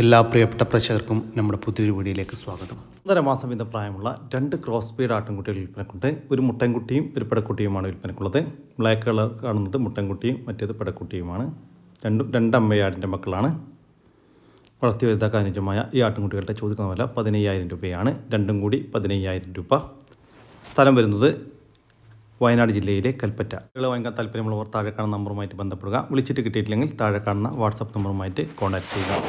എല്ലാ പ്രിയപ്പെട്ട പ്രേക്ഷകർക്കും നമ്മുടെ പുതിയൊരു വീഡിയോയിലേക്ക് സ്വാഗതം. 1.5 മാസം വീതം പ്രായമുള്ള 2 ക്രോസ് ബീഡ് ആട്ടിൻകുട്ടികൾ വിൽപ്പനക്കുണ്ട്. ഒരു മുട്ടൻകുട്ടിയും ഒരു പെടക്കുട്ടിയുമാണ് വിൽപ്പനക്കുള്ളത്. ബ്ലാക്ക് കളർ കാണുന്നത് മുട്ടൻകുട്ടിയും മറ്റേത് പെടക്കുട്ടിയുമാണ്. രണ്ടും രണ്ടമ്മയാടിൻ്റെ മക്കളാണ്. വളർത്തി വലുതാക്കാൻ അനുയോജ്യമായ ഈ ആട്ടിൻകുട്ടികളുടെ ചോദിക്കുന്ന വില 15,000 രൂപയാണ്. രണ്ടും കൂടി 15,000 രൂപ. സ്ഥലം വരുന്നത് വയനാട് ജില്ലയിലെ കൽപ്പറ്റ. കുട്ടികളെ വാങ്ങിക്കാൻ താല്പര്യമുള്ളവർ താഴെ കാണുന്ന നമ്പറുമായിട്ട് ബന്ധപ്പെടുക. വിളിച്ചിട്ട് കിട്ടിയിട്ടില്ലെങ്കിൽ താഴെ കാണുന്ന വാട്സപ്പ് നമ്പറുമായിട്ട് കോൺടാക്ട് ചെയ്യുക.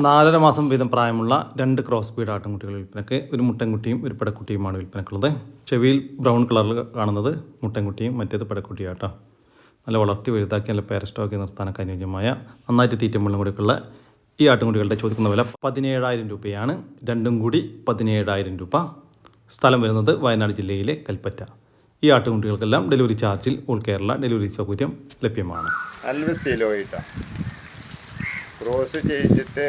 4.5 മാസം വീതം പ്രായമുള്ള 2 ക്രോസ് ബീഡ് ആട്ടിൻകുട്ടികൾ വിൽപ്പനക്ക്. ഒരു മുട്ടൻകുട്ടിയും ഒരു പെടക്കുട്ടിയുമാണ് വിൽപ്പനക്കുള്ളത്. ചെവിയിൽ ബ്രൗൺ കളറിൽ കാണുന്നത് മുട്ടൻകുട്ടിയും മറ്റേത് പെടക്കുട്ടിയാട്ടോ. നല്ല വളർത്തി വലുതാക്കി നല്ല പേരസ്റ്റോക്കി നിർത്താനൊക്കെ അനുയോജ്യമായ നന്നായിട്ട് തീറ്റം വെള്ളം കൂടിയൊക്കെയുള്ള ഈ ആട്ടിൻകുട്ടികളുടെ ചോദിക്കുന്ന വില 17,000 രൂപയാണ്. രണ്ടും കൂടി 17,000 രൂപ. സ്ഥലം വരുന്നത് വയനാട് ജില്ലയിലെ കൽപ്പറ്റ. ഈ ആട്ടിൻകുട്ടികൾക്കെല്ലാം ഡെലിവറി ചാർജിൽ ഓൾ കേരള ഡെലിവറി സൗകര്യം ലഭ്യമാണ്. ക്രോസ് ചെയ്തിട്ട്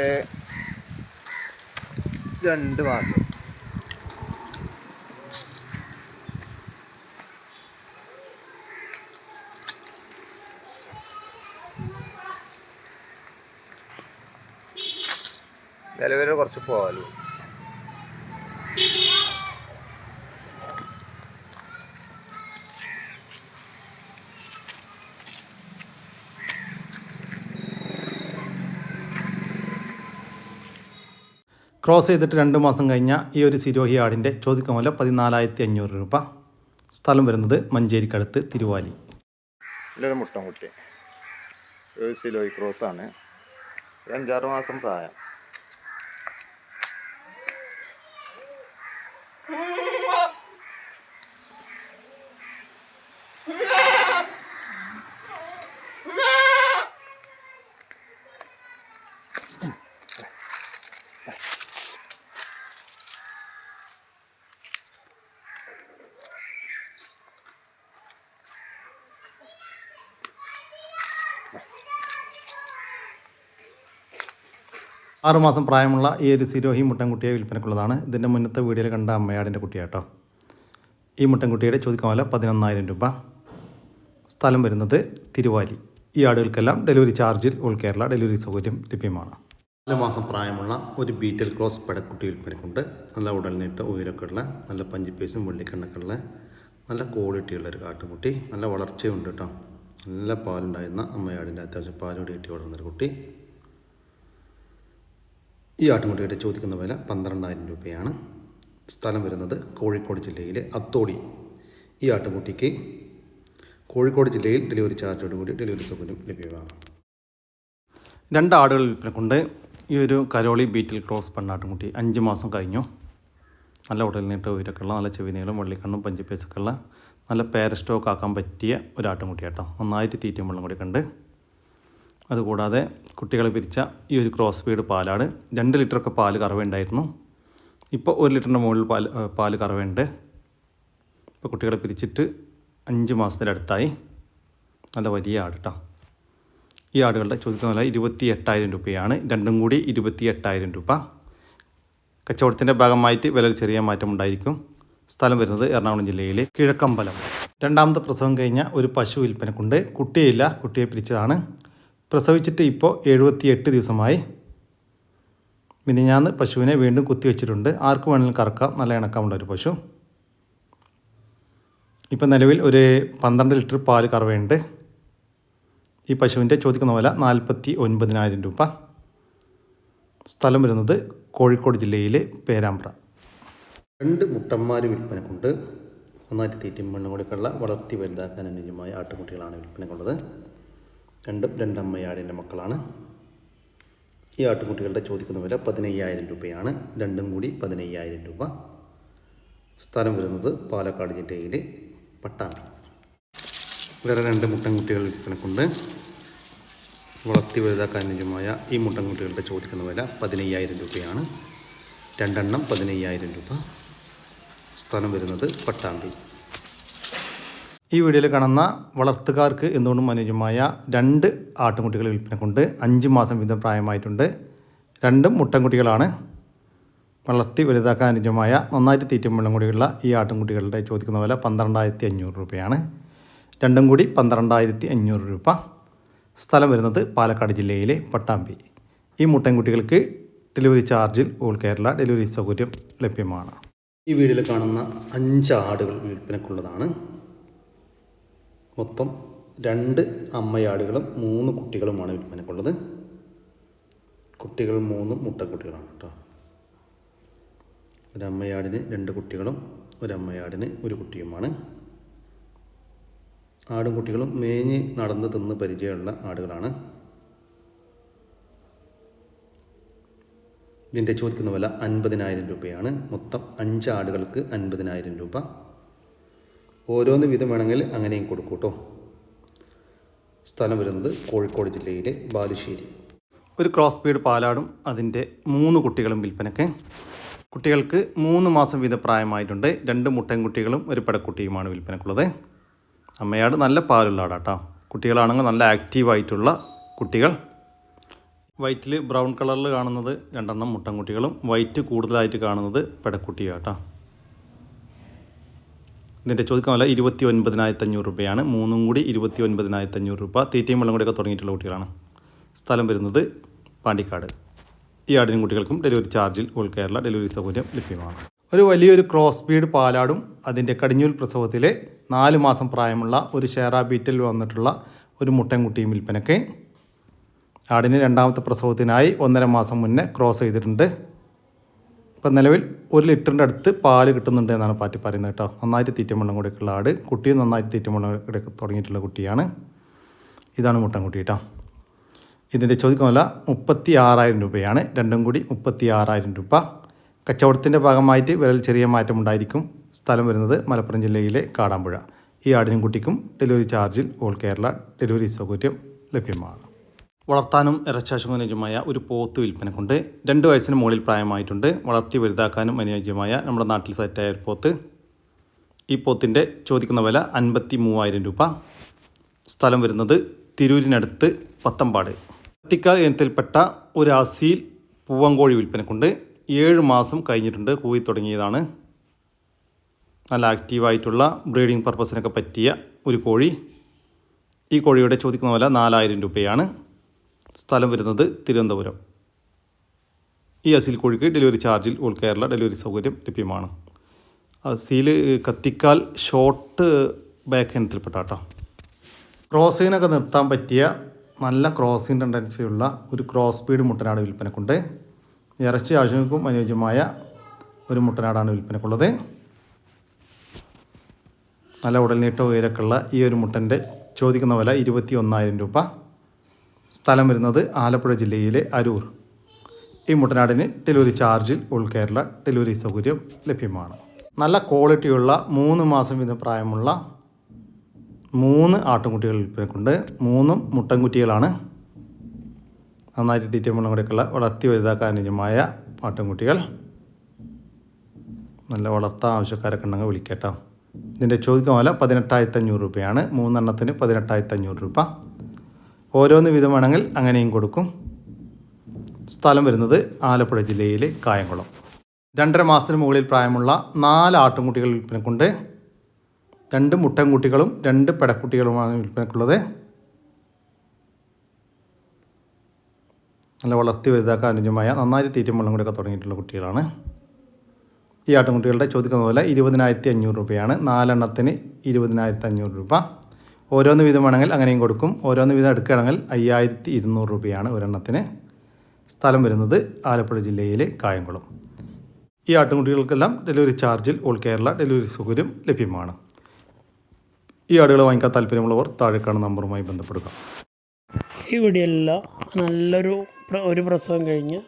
2 മാസം. ഡെലിവറി കുറച്ച് പോകാലോ. ക്രോസ് ചെയ്തിട്ട് 2 മാസം കഴിഞ്ഞ ഈ ഒരു സിരോഹി ആടിൻ്റെ ചോദിക്കുന്ന വില 14,500 രൂപ. സ്ഥലം വരുന്നത് മഞ്ചേരിക്കടുത്ത് തിരുവാലി. ഇതിലൊരു മുട്ടൻകുട്ടി, ഒരു സിലോയി ക്രോസാണ്. 5-6 മാസം പ്രായം. മാസം പ്രായമുള്ള ഈ ഒരു സിരോഹി മുട്ടൻകുട്ടിയെ വിൽപ്പനക്കുള്ളതാണ്. ഇതിൻ്റെ മുന്നത്തെ വീഡിയോയിൽ കണ്ട അമ്മയാടിൻ്റെ കുട്ടിയാട്ടോ. ഈ മുട്ടൻകുട്ടിയുടെ ചോദിക്കുന്ന വില 11,000 രൂപ. സ്ഥലം വരുന്നത് തിരുവാലി. ഈ ആടുകൾക്കെല്ലാം ഡെലിവറി ചാർജിൽ ഓൾ കേരള ഡെലിവറി സൗകര്യം ലഭ്യമാണ്. 4 മാസം പ്രായമുള്ള ഒരു ബീറ്റൽ ക്രോസ് പെടക്കുട്ടി വിൽപ്പനക്കുണ്ട്. നല്ല ഉടൽനീട്ട് ഉയരമൊക്കെ ഉള്ള നല്ല പഞ്ചിപ്പേസും വെള്ളിക്കണ്ണൊക്കെ ഉള്ള നല്ല ക്വാളിറ്റിയുള്ളൊരു കാട്ടുകുട്ടി. നല്ല വളർച്ചയുണ്ട് കേട്ടോ. നല്ല പാലുണ്ടായിരുന്ന അമ്മയാടിൻ്റെ അത്യാവശ്യം പാലോട് കിട്ടി വളർന്നൊരു കുട്ടി. ഈ ആട്ടിൻകുട്ടിയുടെ ചോദിക്കുന്ന വില 12,000 രൂപയാണ്. സ്ഥലം വരുന്നത് കോഴിക്കോട് ജില്ലയിലെ അത്തോടി. ഈ ആട്ടിൻകുട്ടിക്ക് കോഴിക്കോട് ജില്ലയിൽ ഡെലിവറി ചാർജോടുകൂടി ഡെലിവറി സൗകര്യം ലഭ്യമാണ്. 2 ആടുകൾ വിൽപ്പനക്കുണ്ട്. ഈ ഒരു കരോളി ബീറ്റിൽ ക്രോസ് പെണ്ണാട്ടിൻകുട്ടി 5 മാസം കഴിഞ്ഞു. നല്ല ഉടൽ നീട്ട ഉയരൊക്കെ ഉള്ള നല്ല ചെവി നീളം വെള്ളിക്കണ്ണും പഞ്ചിപ്പേസൊക്കെ ഉള്ള നല്ല പേരസ്റ്റോക്ക് ആക്കാൻ പറ്റിയ ഒരു ആട്ടിൻകുട്ടിയാട്ടോ. നന്നായിട്ട് തീറ്റയും വെള്ളം കൂടി കണ്ട്. അതുകൂടാതെ കുട്ടികളെ പിരിച്ച ഈ ഒരു ക്രോസ് ബീഡ് പാലാണ്. 2 ലിറ്ററൊക്കെ പാല് കറവുണ്ടായിരുന്നു. ഇപ്പോൾ 1 ലിറ്ററിൻ്റെ മുകളിൽ പാല് കറവുണ്ട്. ഇപ്പോൾ കുട്ടികളെ പിരിച്ചിട്ട് 5 മാസത്തിനടുത്തായി. നല്ല വലിയ ആട് കേട്ടോ. ഈ ആടുകളുടെ ചോദിക്കുന്ന വില 28,000 രൂപയാണ്. രണ്ടും കൂടി 28,000 രൂപ. കച്ചവടത്തിൻ്റെ ഭാഗമായിട്ട് വിലയിൽ ചെറിയ മാറ്റമുണ്ടായിരിക്കും. സ്ഥലം വരുന്നത് എറണാകുളം ജില്ലയിലെ കിഴക്കമ്പലം. 2ാമത്തെ പ്രസവം കഴിഞ്ഞ ഒരു പശു വിൽപ്പനക്കുണ്ട്. കുട്ടിയില്ല, കുട്ടിയെ പിരിച്ചതാണ്. പ്രസവിച്ചിട്ട് ഇപ്പോൾ 78 ദിവസമായി. മിനിഞ്ഞാന്ന് പശുവിനെ വീണ്ടും കുത്തിവെച്ചിട്ടുണ്ട്. ആർക്ക് വേണമെങ്കിലും കറക്കാം. നല്ല ഇണക്കമുള്ള ഒരു പശു. ഇപ്പം നിലവിൽ ഒരു 12 ലിറ്റർ പാല് കറവയുണ്ട്. ഈ പശുവിൻ്റെ ചോദിക്കുന്ന വില 49,000 രൂപ. സ്ഥലം വരുന്നത് കോഴിക്കോട് ജില്ലയിലെ പേരാമ്പ്ര. 2 മുട്ടന്മാർ വിൽപ്പനക്കുണ്ട്. നന്നായിട്ട് തീറ്റയും മണ്ണും കൂടിയൊക്കെയുള്ള വളർത്തി വലുതാക്കാൻ അനുയോജ്യമായ ആട്ടുകുട്ടികളാണ് വിൽപ്പനക്കുള്ളത്. രണ്ടും രണ്ടമ്മയാടിൻ്റെ മക്കളാണ്. ഈ ആട്ടുകുട്ടികളുടെ ചോദിക്കുന്ന വില 15,000 രൂപയാണ്. രണ്ടും കൂടി 15,000 രൂപ. സ്ഥലം വരുന്നത് പാലക്കാട് ജില്ലയിലെ പട്ടാമ്പി. വേറെ 2 മുട്ടൻകുട്ടികൾ വിൽപ്പനക്കുണ്ട്. വളർത്തി വലുതാക്കാൻ അനുയോജ്യമായ ഈ മുട്ടൻകുട്ടികളുടെ ചോദിക്കുന്ന വില 15,000 രൂപയാണ്. 2 എണ്ണം 15,000 രൂപ. സ്ഥലം വരുന്നത് പട്ടാമ്പി. ഈ വീഡിയോയിൽ കാണുന്ന വളർത്തുകാർക്ക് എന്തുകൊണ്ടും അനുയോജ്യമായ 2 ആട്ടിൻകുട്ടികൾ വിൽപ്പനക്കുണ്ട്. 5 മാസം വീതം പ്രായമായിട്ടുണ്ട്. 2 മുട്ടൻകുട്ടികളാണ്. വളർത്തി വലുതാക്കാൻ അനുയോജ്യമായ നന്നായിട്ട് തീറ്റയും വെള്ളം കൂടിയുള്ള ഈ ആട്ടിൻകുട്ടികളുടെ ചോദിക്കുന്ന വില 12,500 രൂപയാണ്. രണ്ടും കൂടി 12,500 രൂപ. സ്ഥലം വരുന്നത് പാലക്കാട് ജില്ലയിലെ പട്ടാമ്പി. ഈ മുട്ടൻകുട്ടികൾക്ക് ഡെലിവറി ചാർജിൽ ഓൾ കേരള ഡെലിവറി സൗകര്യം ലഭ്യമാണ്. ഈ വീഡിയോയിൽ കാണുന്ന 5 ആടുകൾ വിൽപ്പനക്കുള്ളതാണ്. മൊത്തം 2 അമ്മയാടുകളും 3 കുട്ടികളുമാണ് വിൽപ്പനക്കുള്ളത്. കുട്ടികൾ 3 മുട്ടൻകുട്ടികളാണ് കേട്ടോ. ഒരു അമ്മയാടിന് 2 കുട്ടികളും ഒരു അമ്മയാടിന് 1 കുട്ടിയുമാണ്. ആടും കുട്ടികളും മേഞ്ഞ് നടന്ന് തിന്ന് പരിചയമുള്ള ആടുകളാണ്. ഇതിൻ്റെ ചോദിക്കുന്ന വില 50,000 രൂപയാണ്. മൊത്തം 5 ആടുകൾക്ക് 50,000 രൂപ. ഓരോന്ന് വീതം വേണമെങ്കിൽ അങ്ങനെയും കൊടുക്കും കേട്ടോ. സ്ഥലം വരുന്നത് കോഴിക്കോട് ജില്ലയിലെ ബാലുശ്ശേരി. ഒരു ക്രോസ് ബീഡ് പാലാടും അതിൻ്റെ 3 കുട്ടികളും വിൽപ്പനയ്ക്ക്. കുട്ടികൾക്ക് 3 മാസം വീതം പ്രായമായിട്ടുണ്ട്. 2 മുട്ടൻകുട്ടികളും 1 പെടക്കുട്ടിയുമാണ് വിൽപ്പനക്കുള്ളത്. അമ്മയാട് നല്ല പാലുള്ള ആടാട്ടോ. കുട്ടികളാണെങ്കിൽ നല്ല ആക്റ്റീവായിട്ടുള്ള കുട്ടികൾ. വൈറ്റിൽ ബ്രൗൺ കളറിൽ കാണുന്നത് 2 മുട്ടൻകുട്ടികളും വൈറ്റ് കൂടുതലായിട്ട് കാണുന്നത് പെടക്കുട്ടിയാട്ടോ. ഇതിൻ്റെ ചോദിക്കാൻ വില 29,500 രൂപയാണ്. 3 കൂടി 29,500 രൂപ. തീറ്റയും വെള്ളം കൂടിയൊക്കെ തുടങ്ങിയിട്ടുള്ള കുട്ടികളാണ്. സ്ഥലം വരുന്നത് പാണ്ടിക്കാട്. ഈ ആടിനും കുട്ടികൾക്കും ഡെലിവറി ചാർജിൽ ഓൾ കേരള ഡെലിവറി സൗകര്യം ലഭ്യമാണ്. ഒരു വലിയൊരു ക്രോസ് ബീഡ് പാലാടും അതിൻ്റെ കടിഞ്ഞൂൽ പ്രസവത്തിലെ 4 മാസം പ്രായമുള്ള ഒരു ഷേറ ബീറ്റിൽ വന്നിട്ടുള്ള ഒരു മുട്ടൻകുട്ടിയും വിൽപ്പനയ്ക്ക്. ആടിന് 2ാമത്തെ പ്രസവത്തിനായി 1.5 മാസം മുന്നേ ക്രോസ് ചെയ്തിട്ടുണ്ട്. ഇപ്പം നിലവിൽ 1 ലിറ്ററിൻ്റെ അടുത്ത് പാല് കിട്ടുന്നുണ്ട് എന്നാണ് പാറ്റി പറയുന്നത് കേട്ടോ. നന്നായിട്ട് തീറ്റം വെള്ളം കൂടിയൊക്കെയുള്ള ആട്. കുട്ടിയും നന്നായിട്ട് തീറ്റം വെള്ളം കൂടിയൊക്കെ തുടങ്ങിയിട്ടുള്ള കുട്ടിയാണ്. ഇതാണ് മുട്ടൻകുട്ടി കേട്ടോ. ഇതിൻ്റെ ചോദിക്കുന്ന വില 36,000 രൂപയാണ്. 2 കൂടി 36,000 രൂപ. കച്ചവടത്തിൻ്റെ ഭാഗമായിട്ട് വിലയിൽ ചെറിയ മാറ്റം ഉണ്ടായിരിക്കും. സ്ഥലം വരുന്നത് മലപ്പുറം ജില്ലയിലെ കാടാമ്പുഴ. ഈ ആടിനും കുട്ടിക്കും ഡെലിവറി ചാർജിൽ ഓൾ കേരള ഡെലിവറി സൗകര്യം ലഭ്യമാണ്. വളർത്താനും ഇറച്ചാശുവിനുമായ ഒരു പോത്ത് വിൽപ്പനക്കുണ്ട്. 2 വയസ്സിന് മുകളിൽ പ്രായമായിട്ടുണ്ട്. വളർത്തി വലുതാക്കാനും അനുയോജ്യമായ നമ്മുടെ നാട്ടിൽ സെറ്റായ ഒരു പോത്ത്. ഈ പോത്തിൻ്റെ ചോദിക്കുന്ന വില 53,000 രൂപ. സ്ഥലം വരുന്നത് തിരൂരിനടുത്ത് പത്തമ്പാട്. കത്തിക്കാൽ ഇനത്തിൽപ്പെട്ട ഒരു അസീൽ പൂവങ്കോഴി വിൽപ്പനക്കുണ്ട്. 7 മാസം കഴിഞ്ഞിട്ടുണ്ട്. കൂവി തുടങ്ങിയതാണ്. നല്ല ആക്റ്റീവായിട്ടുള്ള ബ്രീഡിംഗ് പർപ്പസിനൊക്കെ പറ്റിയ ഒരു കോഴി. ഈ കോഴിയുടെ ചോദിക്കുന്ന വില 4,000 രൂപയാണ്. സ്ഥലം വരുന്നത് തിരുവനന്തപുരം. ഈ അസീൽ കോഴിക്ക് ഡെലിവറി ചാർജിൽ ഓൾ കേരള ഡെലിവറി സൗകര്യം ലഭ്യമാണ്. അസീൽ കത്തിക്കാൽ ഷോർട്ട് ബാക്ക് ഇനത്തിൽപ്പെട്ട കേട്ടോ. ക്രോസിനൊക്കെ നിർത്താൻ പറ്റിയ നല്ല ക്രോസിങ് ടെൻഡൻസിയുള്ള ഒരു ക്രോസ് ബീഡ് മുട്ടനാട് വിൽപ്പനക്കുണ്ട്. ഇറച്ചി ആവശ്യങ്ങൾക്കും അനുയോജ്യമായ ഒരു മുട്ടനാടാണ് വിൽപ്പനക്കുള്ളത്. നല്ല ഉടൽനീട്ട ഉയരക്കുള്ള ഈ ഒരു മുട്ടൻ്റെ ചോദിക്കുന്ന വില 21,000 രൂപ. സ്ഥലം വരുന്നത് ആലപ്പുഴ ജില്ലയിലെ അരൂർ. ഈ മുട്ടനാടിന് ഡെലിവറി ചാർജിൽ ഓൾ കേരള ഡെലിവറി സൗകര്യം ലഭ്യമാണ്. നല്ല ക്വാളിറ്റിയുള്ള 3 മാസം വീതം പ്രായമുള്ള 3 ആട്ടുംകുട്ടികൾ വിൽപ്പനക്കുണ്ട്. 3 മുട്ടൻകുട്ടികളാണ്. നന്നായിട്ട് തീറ്റയും വെള്ളം കൂടെയൊക്കെയുള്ള വളർത്തി വലുതാക്കാൻ അനുയോജ്യമായ ആട്ടുംകുട്ടികൾ. നല്ല വളർത്താൻ ആവശ്യക്കാരൊക്കെ ഉണ്ടെങ്കിൽ വിളിക്കട്ടോ. ഇതിൻ്റെ ചോദിക്കുന്ന വില 18,500 രൂപയാണ്. 3 എണ്ണത്തിന് 18,500 രൂപ. ഓരോന്ന് വീതം വേണമെങ്കിൽ അങ്ങനെയും കൊടുക്കും. സ്ഥലം വരുന്നത് ആലപ്പുഴ ജില്ലയിലെ കായംകുളം. 2.5 മാസത്തിന് മുകളിൽ പ്രായമുള്ള 4 ആട്ടുംകുട്ടികൾ വിൽപ്പനക്കുണ്ട്. 2 മുട്ടൻകുട്ടികളും 2 പെടക്കുട്ടികളുമാണ് വിൽപ്പനക്കുള്ളത്. നല്ല വളർത്തി വലുതാക്കാൻ അനുയോജ്യമായ നന്നായിട്ട് തീറ്റയും വെള്ളം കൂടിയൊക്കെ തുടങ്ങിയിട്ടുള്ള കുട്ടികളാണ്. ഈ ആട്ടുംകുട്ടികളുടെ ചോദിക്കുന്ന വില 20,500 രൂപയാണ്. 4 എണ്ണത്തിന് 20,500 രൂപ. ഓരോന്ന് വീതം വേണമെങ്കിൽ അങ്ങനെയും കൊടുക്കും. ഓരോന്ന് വീതം എടുക്കുകയാണെങ്കിൽ 5,200 രൂപയാണ് ഒരെണ്ണത്തിന്. സ്ഥലം വരുന്നത് ആലപ്പുഴ ജില്ലയിലെ കായംകുളം. ഈ ആട്ടുംകുട്ടികൾക്കെല്ലാം ഡെലിവറി ചാർജിൽ ഓൾ കേരള ഡെലിവറി സൗകര്യം ലഭ്യമാണ്. ഈ ആടുകൾ വാങ്ങിക്കാൻ താല്പര്യമുള്ളവർ താഴെ കാണുന്ന നമ്പറുമായി ബന്ധപ്പെടുക. ഈ വീഡിയോയിലുള്ള ഒരു പ്രസവം കഴിഞ്ഞ്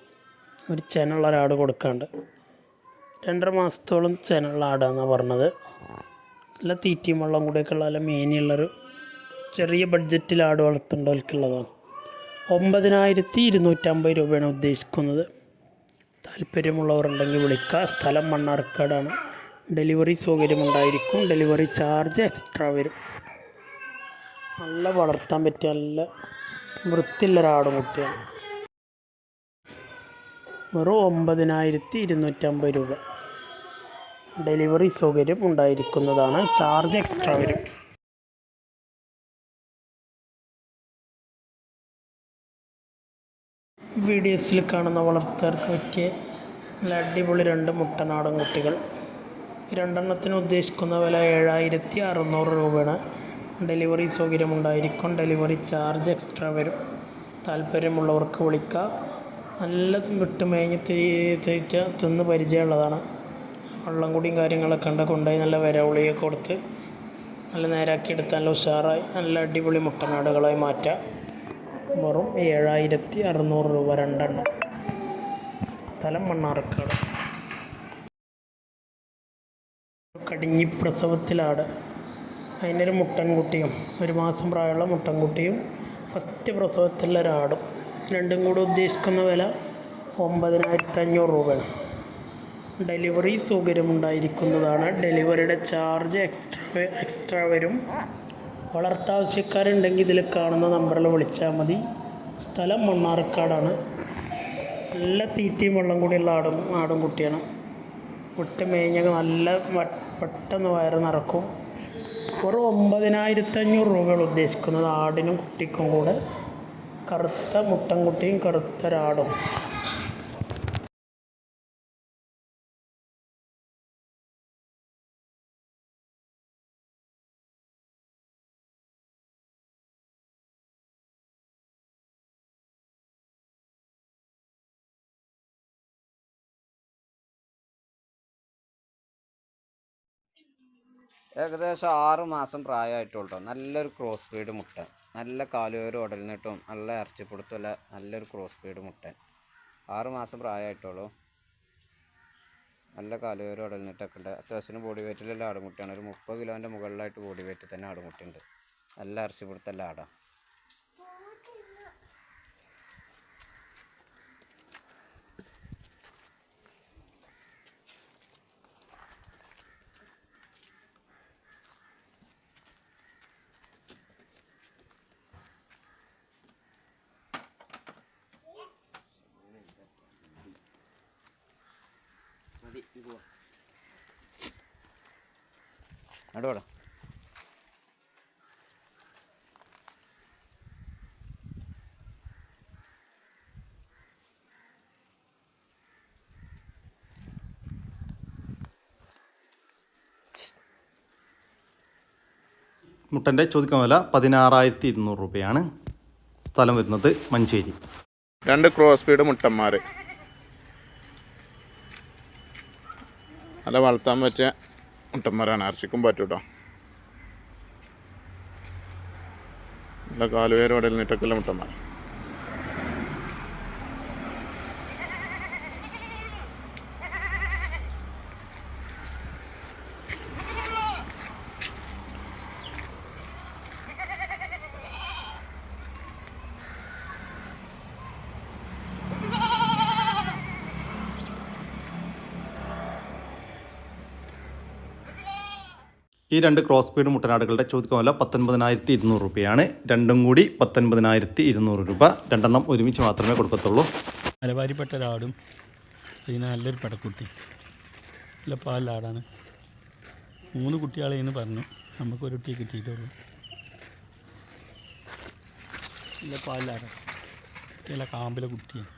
ഒരു ചെനുള്ള ഒരാട് കൊടുക്കാണ്ട് 2.5 മാസത്തോളം ചെനുള്ള ആടാണെന്നാണ് പറഞ്ഞത്. നല്ല തീറ്റയും വെള്ളം കൂടെയൊക്കെ ഉള്ള നല്ല മേനിയുള്ളൊരു ചെറിയ ബഡ്ജറ്റിൽ ആട് വളർത്തേണ്ടവർക്കുള്ളതാണ്. 9,250 രൂപയാണ് ഉദ്ദേശിക്കുന്നത്. താല്പര്യമുള്ളവരുണ്ടെങ്കിൽ വിളിക്കുക. സ്ഥലം മണ്ണാർക്കാടാണ്. ഡെലിവറി സൗകര്യമുണ്ടായിരിക്കും. ഡെലിവറി ചാർജ് എക്സ്ട്രാ വരും. നല്ല വളർത്താൻ പറ്റിയ നല്ല വൃത്തിയുള്ളൊരാടും കുട്ടിയാണ്. വെറും 9,250 രൂപ. ഡെലിവറി സൗകര്യം ഉണ്ടായിരിക്കുന്നതാണ്. ചാർജ് എക്സ്ട്രാ വരും. വീഡിയോസിൽ കാണുന്ന വളർത്തുകാർക്ക് പറ്റിയ നല്ല അടിപൊളി 2 മുട്ടനാടൻ കുട്ടികൾ. ഈ 2 എണ്ണത്തിന് ഉദ്ദേശിക്കുന്ന വില 7600 രൂപയാണ്. ഡെലിവറി സൗകര്യമുണ്ടായിരിക്കും. ഡെലിവറി ചാർജ് എക്സ്ട്രാ വരും. താല്പര്യമുള്ളവർക്ക് വിളിക്കുക. നല്ല വിട്ട് മേഞ്ഞ് തീറ്റ തിന്ന് പരിചയമുള്ളതാണ്. വെള്ളം കുടിയും കാര്യങ്ങളൊക്കെ ഉണ്ട്. കൊണ്ടുപോയി നല്ല വിരവുളിയൊക്കെ കൊടുത്ത് നല്ല നേരാക്കി എടുത്താൽ നല്ല ഉഷാറായി നല്ല അടിപൊളി മുട്ടനാടുകളായി മാറ്റാം. വെറും 7600 രൂപ 2 എണ്ണം. സ്ഥലം മണ്ണാർക്കാട്. കടിഞ്ഞി പ്രസവത്തിലാട്. അതിനൊരു മുട്ടൻകുട്ടിയും 1 മാസം പ്രായമുള്ള മുട്ടൻകുട്ടിയും ഫസ്റ്റ് പ്രസവത്തിലുള്ള ഒരാടും രണ്ടും കൂടെ ഉദ്ദേശിക്കുന്ന വില 9500 രൂപയാണ്. ഡെലിവറി സൗകര്യമുണ്ടായിരിക്കുന്നതാണ്. ഡെലിവറിയുടെ ചാർജ് എക്സ്ട്രാ വരും. വളർത്താവശ്യക്കാരുണ്ടെങ്കിൽ ഇതിൽ കാണുന്ന നമ്പറിൽ വിളിച്ചാൽ മതി. സ്ഥലം മണ്ണാർക്കാടാണ്. നല്ല തീറ്റയും വെള്ളം കൂടിയുള്ള ആടും കുട്ടിയാണ്. വിട്ട് മേഞ്ഞൊക്കെ നല്ല പെട്ടെന്ന് വയറ് നിറക്കും. വെറും 9500 രൂപയാണ് ഉദ്ദേശിക്കുന്നത് ആടിനും കുട്ടിക്കും കൂടെ. കറുത്ത മുട്ടൻകുട്ടിയും കറുത്തൊരാടും. ഏകദേശം 6 മാസം പ്രായമായിട്ടുള്ളൂ. നല്ലൊരു ക്രോസ് ബ്രീഡ് മുട്ടൻ. നല്ല കാലുവേരും ഉടലിനിട്ടും നല്ല ഇറച്ചിപ്പൊടുത്തുള്ള നല്ലൊരു ക്രോസ് ബ്രീഡ് മുട്ടൻ. 6 മാസം പ്രായമായിട്ടുള്ളൂ. നല്ല കാലുവേരും ഉടലിനിട്ടൊക്കെ ഉണ്ട്. അത്യാവശ്യം ബോഡി വെയ്റ്റിലുള്ള ആടുമുട്ടിയാണ്. ഒരു 30 കിലോൻ്റെ മുകളിലായിട്ട് ബോഡി വെയ്റ്റ് തന്നെ ആടുമുട്ടുണ്ട്. നല്ല ഇറച്ചിപ്പൊടുത്തുള്ള ആടാണ്. അടുവാടാ മുട്ടൻ്റെ ചോദിക്കുന്ന വില 16200 രൂപയാണ്. സ്ഥലം വരുന്നത് മഞ്ചേരി. 2 cross breed മുട്ടന്മാർ. നല്ല വളർത്താൻ പറ്റിയ മുട്ടന്മാരാണ്. ഇറച്ചിക്കും പറ്റും കേട്ടോ. നല്ല കാലുവേരും ഉടലിനിട്ടൊക്കെയുള്ള മുട്ടന്മാർ. ഈ 2 ക്രോസ് ബ്രീഡ് മുട്ടനാടുകളുടെ ചോദിക്കുന്ന വില 19200 രൂപയാണ്. രണ്ടും കൂടി 19200 രൂപ. 2 എണ്ണം ഒരുമിച്ച് മാത്രമേ കൊടുക്കത്തുള്ളൂ. മലബാരിപ്പെട്ട ഒരാടും പിന്നെ നല്ലൊരു പടക്കുട്ടി. നല്ല പാലാടാണ്. 3 കുട്ടികളെന്ന് പറഞ്ഞു. നമുക്കൊരു കുട്ടിയെ കിട്ടിയിട്ടുള്ളൂ. നല്ല പാലാടാണ്. നല്ല കാമ്പിലെ കുട്ടിയാണ്.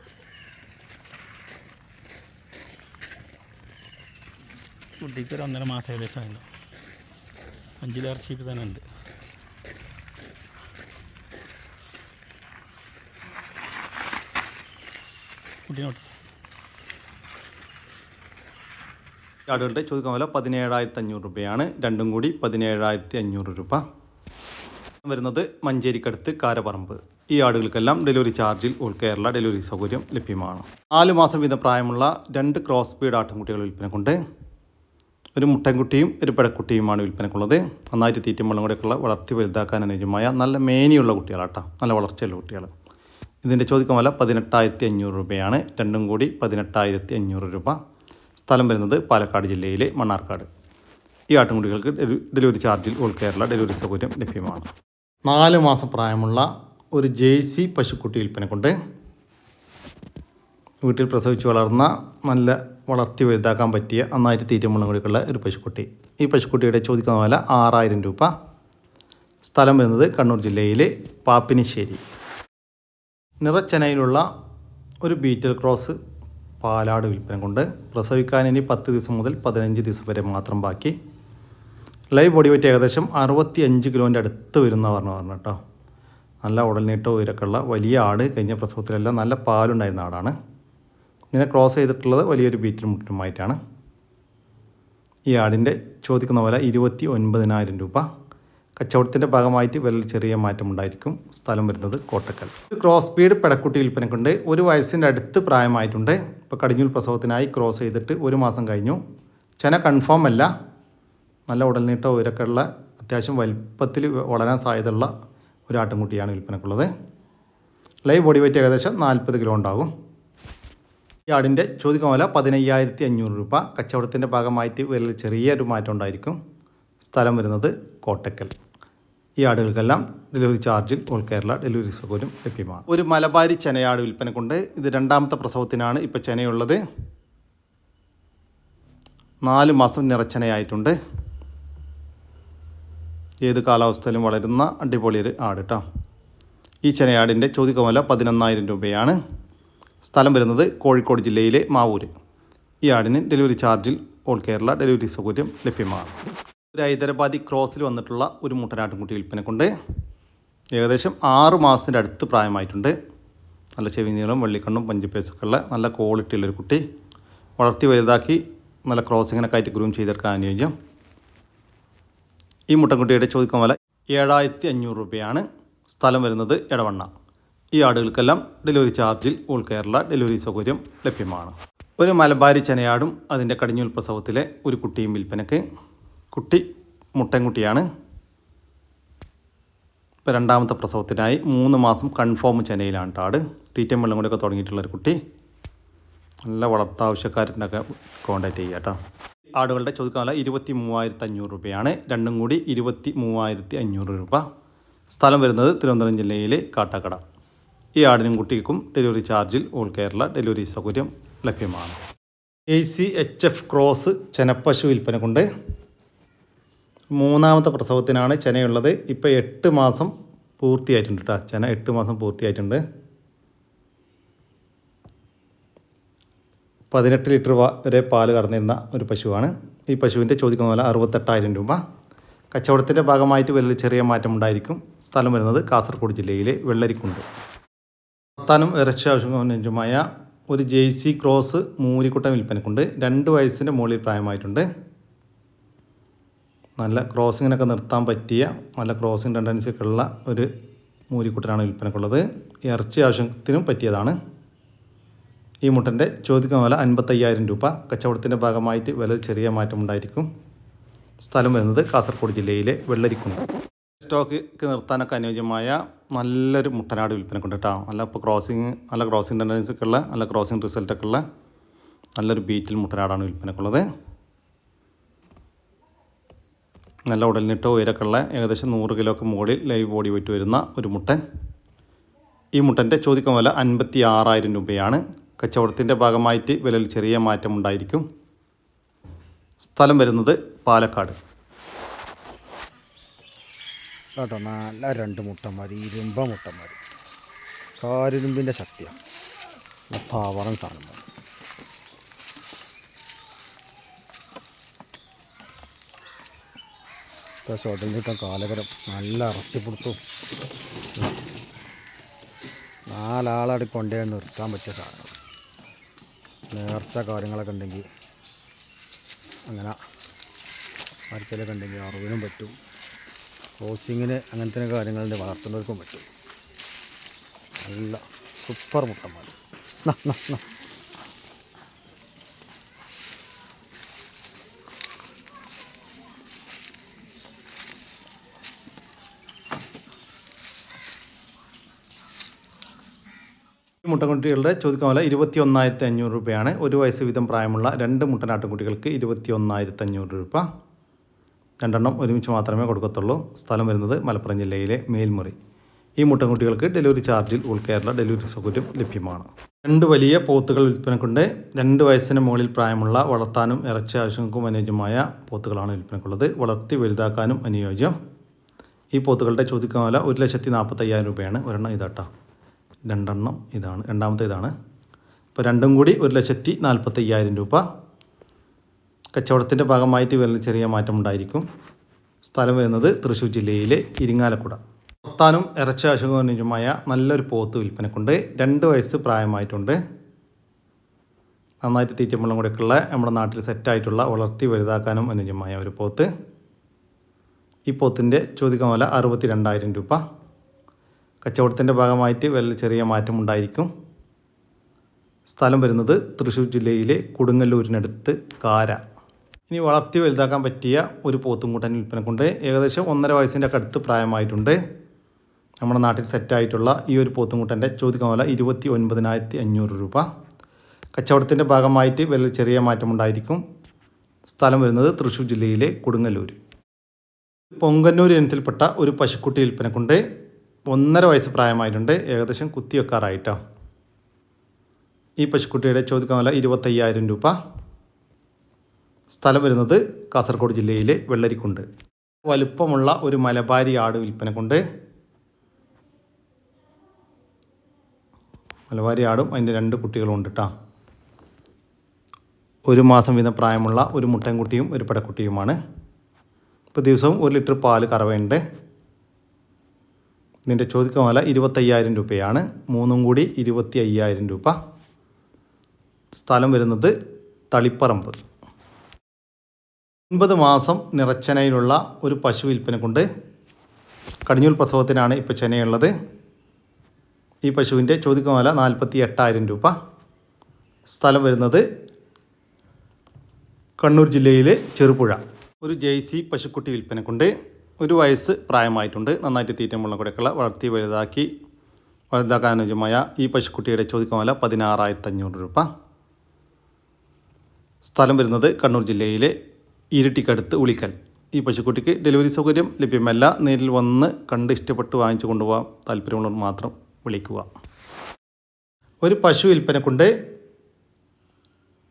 കുട്ടിക്ക് ഒരു 1.5 മാസം ഏകദേശം ആയല്ലോ. 5 ഇറച്ചിയിട്ട് തന്നെ ഉണ്ട്. കുട്ടീനോട്ട് ആടുകളുടെ ചോദിക്കുന്ന വില 17500 രൂപയാണ്. രണ്ടും കൂടി 17500 രൂപ. വരുന്നത് മഞ്ചേരിക്കടുത്ത് കാരപ്പറമ്പ്. ഈ ആടുകൾക്കെല്ലാം ഡെലിവറി ചാർജിൽ ഓൾ കേരള ഡെലിവറി സൗകര്യം ലഭ്യമാണ്. 4 മാസം വീതം പ്രായമുള്ള 2 ക്രോസ് ബ്രീഡ് ആട്ടിൻകുട്ടികൾ വിൽപ്പനക്കുണ്ട്. ഒരു മുട്ടൻകുട്ടിയും ഒരു പെടക്കുട്ടിയുമാണ് വിൽപ്പനക്കുള്ളത്. നന്നായിട്ട് തീറ്റയും വെള്ളം കൂടെയൊക്കെയുള്ള വളർത്തി വലുതാക്കാൻ അനുയോജ്യമായ നല്ല മേനിയുള്ള കുട്ടികളാട്ടോ. നല്ല വളർച്ചയുള്ള കുട്ടികൾ. ഇതിൻ്റെ ചോദിക്കുന്ന വില 18500 രൂപയാണ്. രണ്ടും കൂടി 18500 രൂപ. സ്ഥലം വരുന്നത് പാലക്കാട് ജില്ലയിലെ മണ്ണാർക്കാട്. ഈ ആട്ടിൻകുട്ടികൾക്ക് ഡെലിവറി ചാർജിൽ ഓൾ കേരള ഡെലിവറി സൗകര്യം ലഭ്യമാണ്. 4 മാസം പ്രായമുള്ള ഒരു ജേഴ്സി പശുക്കുട്ടി വിൽപ്പനക്കുണ്ട്. വീട്ടിൽ പ്രസവിച്ച് വളർന്ന നല്ല വളർത്തി വലുതാക്കാൻ പറ്റിയ നന്നായിട്ട് തീറ്റ മുള്ളും കൂടിയുള്ള ഒരു പശുക്കുട്ടി. ഈ പശുക്കുട്ടിയുടെ ചോദിക്കുന്ന വില 6000 രൂപ. സ്ഥലം വരുന്നത് കണ്ണൂർ ജില്ലയിലെ പാപ്പിനിശ്ശേരി. നിറച്ചെനയിലുള്ള ഒരു ബീറ്റൽ ക്രോസ് പാലാട് വിൽപ്പന കൊണ്ട് പ്രസവിക്കാൻ ഇനി 10 ദിവസം മുതൽ 15 ദിവസം വരെ മാത്രം ബാക്കി. ലൈവ് ബോഡി വെയിറ്റ് ഏകദേശം 65 കിലോൻ്റെ അടുത്ത് വരുന്ന പറഞ്ഞു കേട്ടോ. നല്ല ഉടൽനീട്ടവും ഉയരക്കുള്ള വലിയ ആട്. കഴിഞ്ഞ പ്രസവത്തിലെല്ലാം നല്ല പാലുണ്ടായിരുന്ന ആടാണ്. ഇങ്ങനെ ക്രോസ് ചെയ്തിട്ടുള്ളത് വലിയൊരു ബീറ്റൽ മുട്ടനുമായിട്ടാണ്. ഈ ആടിൻ്റെ ചോദിക്കുന്ന വില 29,000 രൂപ. കച്ചവടത്തിൻ്റെ ഭാഗമായിട്ട് വിലയിൽ ചെറിയ മാറ്റമുണ്ടായിരിക്കും. സ്ഥലം വരുന്നത് കോട്ടക്കൽ. ഒരു ക്രോസ് ബീഡ് പെടക്കുട്ടി വിൽപ്പനക്കുണ്ട്. 1 വയസ്സിൻ്റെ അടുത്ത് പ്രായമായിട്ടുണ്ട്. ഇപ്പോൾ കടിഞ്ഞൂൽ പ്രസവത്തിനായി ക്രോസ് ചെയ്തിട്ട് 1 മാസം കഴിഞ്ഞു. ചെന കൺഫേം അല്ല. നല്ല ഉടൽനീട്ടം ഉയരക്കുള്ള അത്യാവശ്യം വലിപ്പത്തിൽ വളരാൻ സാധ്യതയുള്ള ഒരു ആട്ടിൻകുട്ടിയാണ് വിൽപ്പനക്കുള്ളത്. ലൈവ് ബോഡി വെയിറ്റ് ഏകദേശം 40 കിലോ ഉണ്ടാകും. ഈ ആടിൻ്റെ ചോദിക്കുന്ന വില 15,500 രൂപ. കച്ചവടത്തിൻ്റെ ഭാഗമായിട്ട് വിലയിൽ ചെറിയൊരു മാറ്റം ഉണ്ടായിരിക്കും. സ്ഥലം വരുന്നത് കോട്ടക്കൽ. ഈ ആടുകൾക്കെല്ലാം ഡെലിവറി ചാർജിൽ ഓൾ കേരള ഡെലിവറി സൗകര്യം ലഭ്യമാണ്. ഒരു മലബാരി ചെനയാട് വിൽപ്പനക്കുണ്ട്. ഇത് 2ാമത്തെ പ്രസവത്തിനാണ് ഇപ്പോൾ ചെനയുള്ളത്. 4 മാസം നിറച്ചെനയായിട്ടുണ്ട്. ഏത് കാലാവസ്ഥയിലും വളരുന്ന അടിപൊളി ഒരു ആട് കേട്ടോ. ഈ ചെനയാടിൻ്റെ ചോദിക്കുന്ന വില 11,000 രൂപയാണ്. സ്ഥലം വരുന്നത് കോഴിക്കോട് ജില്ലയിലെ മാവൂര്. ഈ ആടിന് ഡെലിവറി ചാർജിൽ ഓൾ കേരള ഡെലിവറി സൗകര്യം ലഭ്യമാണ്. ഒരു ഹൈദരാബാദി ക്രോസിൽ വന്നിട്ടുള്ള ഒരു മുട്ടനാട്ടിൻകുട്ടി വിൽപ്പനക്കുണ്ട്. ഏകദേശം 6 മാസത്തിൻ്റെ അടുത്ത് പ്രായമായിട്ടുണ്ട്. നല്ല ചെവി നീളം, വെള്ളിക്കണ്ണും പഞ്ചിപ്പേസൊക്കെ ഉള്ള നല്ല ക്വാളിറ്റി ഉള്ളൊരു കുട്ടി. വളർത്തി വലുതാക്കി നല്ല ക്രോസിങ്ങിനൊക്കെ ആയിട്ട് ഗ്രൂം ചെയ്തെടുക്കാൻ അനുയോജ്യം. ഈ മുട്ടൻകുട്ടിയുടെ ചോദിക്കുന്ന വില 7,500 രൂപയാണ്. സ്ഥലം വരുന്നത് എടവണ്ണ. ഈ ആടുകൾക്കെല്ലാം ഡെലിവറി ചാർജിൽ ഓൾ കേരള ഡെലിവറി സൗകര്യം ലഭ്യമാണ്. ഒരു മലബാരി ചെനയാടും അതിൻ്റെ കടിഞ്ഞൂൽ പ്രസവത്തിലെ ഒരു കുട്ടിയും വിൽപ്പനക്ക്. കുട്ടി മുട്ടൻകുട്ടിയാണ്. ഇപ്പോൾ 2ാമത്തെ പ്രസവത്തിനായി 3 മാസം കൺഫേം ചെനയിലാണ് ആട്. തീറ്റയും വെള്ളം കൂടിയൊക്കെ തുടങ്ങിയിട്ടുള്ളൊരു കുട്ടി. നല്ല വളർത്താവശ്യക്കാരനൊക്കെ കോൺടാക്റ്റ് ചെയ്യുക കേട്ടോ. ആടുകളുടെ ചോദിക്കാനുള്ള 23,500 രൂപയാണ്. രണ്ടും കൂടി 23,500 രൂപ. സ്ഥലം വരുന്നത് തിരുവനന്തപുരം ജില്ലയിലെ കാട്ടാക്കട. ഈ ആടിനും കുട്ടിക്കും ഡെലിവറി ചാർജിൽ ഓൾ കേരള ഡെലിവറി സൗകര്യം ലഭ്യമാണ്. ACHF ക്രോസ് ചെനപ്പശു വിൽപ്പന കൊണ്ട് 3ാമത്തെ പ്രസവത്തിനാണ് ചെനയുള്ളത്. ഇപ്പോൾ 8 മാസം പൂർത്തിയായിട്ടുണ്ട് കേട്ടോ. ചെന 8 മാസം പൂർത്തിയായിട്ടുണ്ട്. 18 ലിറ്റർ വരെ പാല് കറന്നിരുന്ന ഒരു പശുവാണ്. ഈ പശുവിൻ്റെ ചോദിക്കുന്ന വില 68,000 രൂപ. കച്ചവടത്തിൻ്റെ ഭാഗമായിട്ട് വലിയ ചെറിയ മാറ്റമുണ്ടായിരിക്കും. സ്ഥലം വരുന്നത് കാസർഗോഡ് ജില്ലയിലെ വെള്ളരിക്കുണ്ട്. വളർത്താനും ഇറച്ചി ആവശ്യമായ ഒരു ജേഴ്സി ക്രോസ് മൂരിക്കുട്ടൻ വിൽപ്പനക്കുണ്ട്. 2 വയസ്സിൻ്റെ മുകളിൽ പ്രായമായിട്ടുണ്ട്. നല്ല ക്രോസിങ്ങിനൊക്കെ നിർത്താൻ പറ്റിയ നല്ല ക്രോസിങ് ടെൻഡൻസി ഒക്കെ ഉള്ള ഒരു മൂരിക്കുട്ടനാണ് വിൽപ്പനക്കുള്ളത്. ഇറച്ചി ആവശ്യത്തിനും പറ്റിയതാണ്. ഈ മുട്ടൻ്റെ ചോദിക്കുന്ന വില 55,000 രൂപ. കച്ചവടത്തിൻ്റെ ഭാഗമായിട്ട് വില ചെറിയ മാറ്റമുണ്ടായിരിക്കും. സ്ഥലം വരുന്നത് കാസർഗോഡ് ജില്ലയിലെ വെള്ളരിക്കുണ്ട്. സ്റ്റോക്ക് നിർത്താനൊക്കെ അനുയോജ്യമായ നല്ലൊരു മുട്ടനാട് വിൽപ്പനക്കുണ്ട് കേട്ടോ. നല്ല ഇപ്പോൾ നല്ല ക്രോസിങ് ടെൻഡൻസി ഒക്കെ ഉള്ള നല്ല ക്രോസിങ് റിസൾട്ടൊക്കെ ഉള്ള നല്ലൊരു ബീറ്റിൽ മുട്ടനാടാണ് വിൽപ്പനക്കുള്ളത്. നല്ല ഉടൽനീട്ടോ ഉയരമൊക്കെ ഉള്ള ഏകദേശം 100 കിലോക്ക് മുകളിൽ ലൈവ് ബോഡി വെയിറ്റ് വരുന്ന ഒരു മുട്ടൻ. ഈ മുട്ടൻ്റെ ചോദിക്കുന്ന വില 56,000 രൂപയാണ്. കച്ചവടത്തിൻ്റെ ഭാഗമായിട്ട് വിലയിൽ ചെറിയ മാറ്റമുണ്ടായിരിക്കും. സ്ഥലം വരുന്നത് പാലക്കാട്. കേട്ടോ നല്ല 2 മുട്ടന്മാർ, ഇരുമ്പ മുട്ടന്മാർ, കാരിരുമ്പിൻ്റെ ശക്തിയാണ്. പവറൻ സാധനം. ഉടലിട്ട കാലകരം നല്ല ഇറച്ചിപ്പിടുത്തും 4 ആളടി കൊണ്ടേ നിർത്താൻ പറ്റിയ സാധനം. നേർച്ച കാര്യങ്ങളൊക്കെ ഉണ്ടെങ്കിൽ അങ്ങനെ ആർക്കെങ്കിലൊക്കെ ഉണ്ടെങ്കിൽ അറിവിനും പറ്റും. ക്രോസിങ്ങിന് അങ്ങനത്തെ കാര്യങ്ങളുണ്ട്, വളർത്തുന്നവർക്കും പറ്റും. നല്ല സൂപ്പർ മുട്ടന്മാർ. ഈ മുട്ടൻകുട്ടികളുടെ ചോദിക്കുന്ന വില 21,500 രൂപയാണ്. 1 വയസ്സ് വീതം പ്രായമുള്ള 2 മുട്ടനാട്ടുകുട്ടികൾക്ക് 21,500 രൂപ. 2 ഒരുമിച്ച് മാത്രമേ കൊടുക്കത്തുള്ളൂ. സ്ഥലം വരുന്നത് മലപ്പുറം ജില്ലയിലെ മേൽമുറി. ഈ മുട്ടൻകുട്ടികൾക്ക് ഡെലിവറി ചാർജിൽ ഓൾ കേരള ഡെലിവറി സൗകര്യം ലഭ്യമാണ്. 2 വലിയ പോത്തുകൾ വിൽപ്പനക്കുണ്ട്. 2 വയസ്സിന് മുകളിൽ പ്രായമുള്ള വളർത്താനും ഇറച്ചി ആവശ്യങ്ങൾക്കും അനുയോജ്യമായ പോത്തുകളാണ് വിൽപ്പനക്കുള്ളത്. വളർത്തി വലുതാക്കാനും അനുയോജ്യം. ഈ പോത്തുകളുടെ ചോദിക്കുന്ന വില 1,45,000 രൂപയാണ്. ഒരെണ്ണം ഇതാട്ടോ. 2 ഇതാണ്. രണ്ടാമത്തെ ഇതാണ്. ഇപ്പോൾ രണ്ടും കൂടി 1,45,000 രൂപ. കച്ചവടത്തിൻ്റെ ഭാഗമായിട്ട് വരുന്ന ചെറിയ മാറ്റമുണ്ടായിരിക്കും. സ്ഥലം വരുന്നത് തൃശ്ശൂർ ജില്ലയിലെ ഇരിങ്ങാലക്കുട. വളർത്താനും ഇറച്ചി ആവശ്യമായ നല്ലൊരു പോത്ത് വിൽപ്പനക്കുണ്ട്. 2 വയസ്സ് പ്രായമായിട്ടുണ്ട്. നന്നായിട്ട് തീറ്റമ്പളം കൂടെയൊക്കെയുള്ള നമ്മുടെ നാട്ടിൽ സെറ്റായിട്ടുള്ള വളർത്തി വലുതാക്കാനും അനുയോജ്യമായ ഒരു പോത്ത്. ഈ പോത്തിൻ്റെ ചോദിക്കുന്ന വില 62,000 രൂപ. കച്ചവടത്തിൻ്റെ ഭാഗമായിട്ട് വലിയ ചെറിയ മാറ്റമുണ്ടായിരിക്കും. സ്ഥലം വരുന്നത് തൃശ്ശൂർ ജില്ലയിലെ കൊടുങ്ങല്ലൂരിനടുത്ത് കാര. ഇനി വളർത്തി വലുതാക്കാൻ പറ്റിയ ഒരു പോത്തും കൂട്ടൻ വിൽപ്പനക്കുണ്ട്. ഏകദേശം 1.5 വയസ്സിൻ്റെ ഒക്കെ അടുത്ത് പ്രായമായിട്ടുണ്ട്. നമ്മുടെ നാട്ടിൽ സെറ്റായിട്ടുള്ള ഈ ഒരു പോത്തും കൂട്ടൻ്റെ ചോദിക്കുന്ന വില 29,500 രൂപ. കച്ചവടത്തിൻ്റെ ഭാഗമായിട്ട് വലിയ ചെറിയ മാറ്റമുണ്ടായിരിക്കും. സ്ഥലം വരുന്നത് തൃശ്ശൂർ ജില്ലയിലെ കൊടുങ്ങല്ലൂർ. പൊങ്കന്നൂർ ഇനത്തിൽപ്പെട്ട ഒരു പശുക്കുട്ടി വിൽപ്പനക്കുണ്ട്. 1.5 വയസ്സ് പ്രായമായിട്ടുണ്ട്. ഏകദേശം കുത്തി വെക്കാറായിട്ടോ. ഈ പശുക്കുട്ടിയുടെ ചോദിക്കുന്ന വില 25,000 രൂപ. സ്ഥലം വരുന്നത് കാസർഗോഡ് ജില്ലയിലെ വെള്ളരിക്കുണ്ട്. വലുപ്പമുള്ള ഒരു മലബാരി ആട് വിൽപ്പനക്കുണ്ട്. മലബാരി ആടും അതിൻ്റെ 2 കുട്ടികളും ഉണ്ട് കേട്ടോ. 1 മാസം വീതം പ്രായമുള്ള ഒരു മുട്ടൻകുട്ടിയും ഒരു പടക്കുട്ടിയുമാണ്. ഇപ്പോൾ ദിവസവും 1 ലിറ്റർ പാല് കറവയുണ്ട്. ഇതിൻ്റെ ചോദിക്കുന്ന വില 25,000 രൂപയാണ്. 3 കൂടി 25,000 രൂപ. സ്ഥലം വരുന്നത് തളിപ്പറമ്പ്. 9 മാസം നിറച്ചനയിലുള്ള ഒരു പശു വിൽപ്പനക്കുണ്ട്. കടിഞ്ഞൂൽ പ്രസവത്തിനാണ് ഇപ്പോൾ ചെനയുള്ളത്. ഈ പശുവിൻ്റെ ചോദിക്കുന്ന വില 48,000 രൂപ. സ്ഥലം വരുന്നത് കണ്ണൂർ ജില്ലയിലെ ചെറുപുഴ. ഒരു ജേഴ്സി പശുക്കുട്ടി വിൽപ്പനക്കുണ്ട്. 1 വയസ്സ് പ്രായമായിട്ടുണ്ട്. നന്നായിട്ട് തീറ്റമുള്ള കൂടെയൊക്കെയുള്ള വളർത്തി വലുതാക്കാൻ അനുയോജ്യമായ ഈ പശുക്കുട്ടിയുടെ ചോദിക്കുന്ന വില 16,500 രൂപ. സ്ഥലം വരുന്നത് കണ്ണൂർ ജില്ലയിലെ ഇരിട്ടിക്കടുത്ത് ഉളിക്കൽ. ഈ പശുക്കുട്ടിക്ക് ഡെലിവറി സൗകര്യം ലഭ്യമല്ല. നേരിൽ വന്ന് കണ്ട് ഇഷ്ടപ്പെട്ട് വാങ്ങിച്ചു കൊണ്ടുപോകാൻ താല്പര്യമുള്ളവർ മാത്രം വിളിക്കുക. ഒരു പശു വിൽപ്പനക്കുണ്ട്.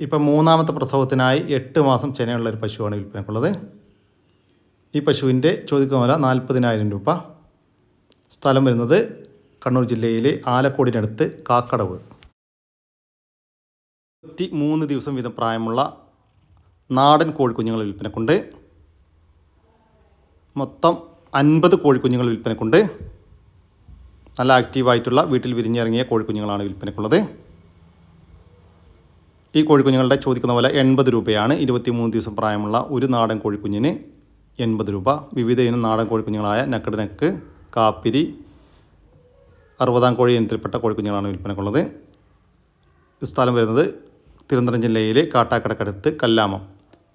ഇപ്പം 3ാമത്തെ പ്രസവത്തിനായി 8 മാസം ചെനയുള്ള ഒരു പശുവാണ് വിൽപ്പനക്കുള്ളത്. ഈ പശുവിൻ്റെ ചോദിക്കുന്ന വില 40,000 രൂപ. സ്ഥലം വരുന്നത് കണ്ണൂർ ജില്ലയിലെ ആലക്കോടിനടുത്ത് കാക്കടവ്. 23 ദിവസം വീതം പ്രായമുള്ള നാടൻ കോഴിക്കുഞ്ഞുങ്ങൾ വിൽപ്പനക്കുണ്ട്. മൊത്തം 50 കോഴിക്കുഞ്ഞുങ്ങൾ വിൽപ്പനക്കുണ്ട്. നല്ല ആക്റ്റീവായിട്ടുള്ള വീട്ടിൽ വിരിഞ്ഞിറങ്ങിയ കോഴിക്കുഞ്ഞുങ്ങളാണ് വിൽപ്പനക്കുള്ളത്. ഈ കോഴിക്കുഞ്ഞുങ്ങളുടെ ചോദിക്കുന്ന വില 80 രൂപയാണ്. 23 ദിവസം പ്രായമുള്ള ഒരു നാടൻ കോഴിക്കുഞ്ഞിന് 80 രൂപ. വിവിധ ഇനം നാടൻ കോഴിക്കുഞ്ഞുങ്ങളായ നക്കട് നെക്ക്, കാപ്പിരി, 60 കോഴി ഇനത്തിൽപ്പെട്ട കോഴിക്കുഞ്ഞുങ്ങളാണ് വിൽപ്പനക്കുള്ളത്. സ്ഥലം വരുന്നത് തിരുവനന്തപുരം ജില്ലയിലെ കാട്ടാക്കടക്കടുത്ത് കല്ലാമം.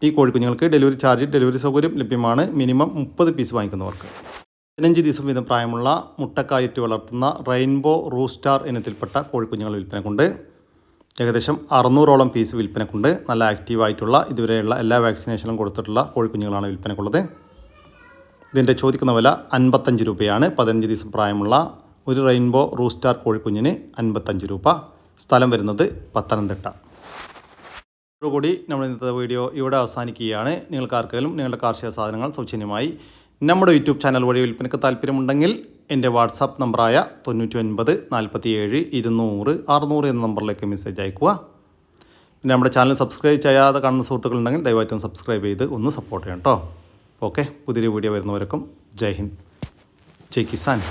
ഈ കോഴിക്കുഞ്ഞുങ്ങൾക്ക് ഡെലിവറി സൗകര്യം ലഭ്യമാണ്. Minimum 30 piece വാങ്ങിക്കുന്നവർക്ക്. 15 ദിവസം വീതം പ്രായമുള്ള മുട്ടക്കായിട്ട് വളർത്തുന്ന റെയിൻബോ റൂസ്റ്റാർ ഇനത്തിൽപ്പെട്ട കോഴിക്കുഞ്ഞുങ്ങൾ വിൽപ്പനക്കുണ്ട്. ഏകദേശം 600ഓളം പീസ് വിൽപ്പനക്കുണ്ട്. നല്ല ആക്റ്റീവായിട്ടുള്ള ഇതുവരെയുള്ള എല്ലാ വാക്സിനേഷനും കൊടുത്തിട്ടുള്ള കോഴിക്കുഞ്ഞുങ്ങളാണ് വിൽപ്പനക്കുള്ളത്. ഇതിൻ്റെ ചോദിക്കുന്ന വില 55 രൂപയാണ്. 15 ദിവസം പ്രായമുള്ള ഒരു റെയിൻബോ റൂസ്റ്റാർ കോഴിക്കുഞ്ഞിന് 55 രൂപ. സ്ഥലം വരുന്നത് പത്തനംതിട്ട. ഇതോടുകൂടി നമ്മൾ ഇന്നത്തെ വീഡിയോ ഇവിടെ അവസാനിക്കുകയാണ്. നിങ്ങൾക്ക് ആർക്കെങ്കിലും നിങ്ങളുടെ കാർഷിക സാധനങ്ങൾ സൗജന്യമായി നമ്മുടെ യൂട്യൂബ് ചാനൽ വഴി വിൽപ്പനയ്ക്ക് താല്പര്യമുണ്ടെങ്കിൽ എൻ്റെ വാട്സാപ്പ് നമ്പറായ 99 47 200 600 എന്ന നമ്പറിലേക്ക് മെസ്സേജ് അയക്കുക. പിന്നെ നമ്മുടെ ചാനൽ സബ്സ്ക്രൈബ് ചെയ്യാതെ കാണുന്ന സുഹൃത്തുക്കളുണ്ടെങ്കിൽ ദയവായിട്ടും സബ്സ്ക്രൈബ് ചെയ്ത് ഒന്ന് സപ്പോർട്ട് ചെയ്യണം കേട്ടോ. ഓക്കെ, പുതിയൊരു വീഡിയോ വരുന്നവർക്കും ജയ് ഹിന്ദ്, ജയ് കിസാൻ.